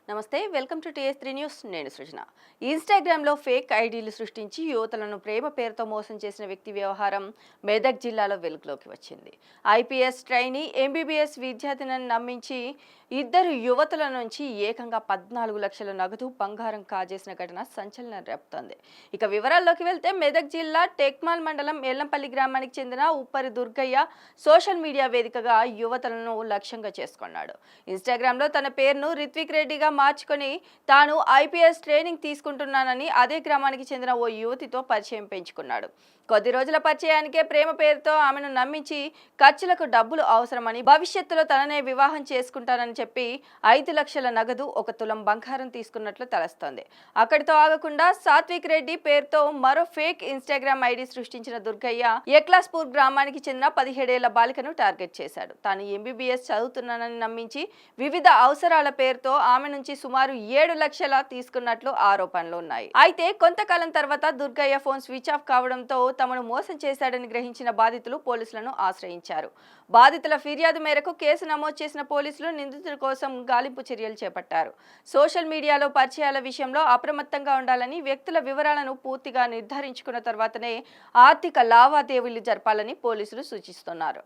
నమస్తే, welcome to టీఎస్3 news. నేను సృజన. ఇన్స్టాగ్రామ్లో ఫేక్ ఐడీలు సృష్టించి యువతులను ప్రేమ పేరుతో మోసం చేసిన వ్యక్తి వ్యవహారం మెదక్ జిల్లాలో వెలుగులోకి వచ్చింది. ఐపీఎస్ ట్రైనీ ఎంబీబీఎస్ విద్యార్థిని నమ్మించి ఇద్దరు యువతుల నుంచి ఏకంగా 14 లక్షల నగదు బంగారం కాజేసిన ఘటన సంచలనం రేపుతోంది. ఇక వివరాల్లోకి వెళ్తే మెదక్ జిల్లా టెక్మాల్ మండలం ఎల్లంపల్లి గ్రామానికి చెందిన ఉప్పరి దుర్గయ్య సోషల్ మీడియా వేదికగా యువతులను లక్ష్యంగా చేసుకున్నాడు. ఇన్స్టాగ్రామ్లో తన పేరును రిత్విక్ రెడ్డిగా మార్చుకొని తాను ఐపీఎస్ ట్రైనింగ్ తీసుకుంటున్నానని అదే గ్రామానికి చెందిన ఓ యువతితో పరిచయం పెంచుకున్నాడు. కొద్ది రోజుల పరిచయానికే ప్రేమ పేరుతో ఆమెను నమ్మించి ఖర్చులకు డబ్బులు అవసరమని, భవిష్యత్తులో తననే వివాహం చేసుకుంటానని చెప్పి 5 లక్షల నగదు, 1 తులం బంగారం తీసుకున్నట్లు తెలుస్తోంది. అక్కడితో ఆగకుండా సాత్విక్ రెడ్డి పేరుతో మరో ఫేక్ ఇన్స్టాగ్రామ్ ఐడి సృష్టించిన దుర్గయ్య ఎక్లాస్పూర్ గ్రామానికి చెందిన 17 ఏళ్ల బాలికను టార్గెట్ చేశాడు. తాను ఎంబీబీఎస్ చదువుతున్నానని నమ్మించి వివిధ అవసరాల పేరుతో ఆమె నుంచి సుమారు 7 లక్షల తీసుకున్నట్లు ఆరోపణలు ఉన్నాయి. అయితే కొంతకాలం తర్వాత దుర్గయ్య ఫోన్ స్విచ్ ఆఫ్ కావడంతో తమను మోసం చేశాడని గ్రహించిన బాధితులు పోలీసులను ఆశ్రయించారు. బాధితుల ఫిర్యాదు మేరకు కేసు నమోదు చేసిన పోలీసులు నిందితుల కోసం గాలింపు చర్యలు చేపట్టారు. సోషల్ మీడియాలో పరిచయాల విషయంలో అప్రమత్తంగా ఉండాలని, వ్యక్తుల వివరాలను పూర్తిగా నిర్ధారించుకున్న తర్వాతనే ఆర్థిక లావాదేవీలు జరపాలని పోలీసులు సూచిస్తున్నారు.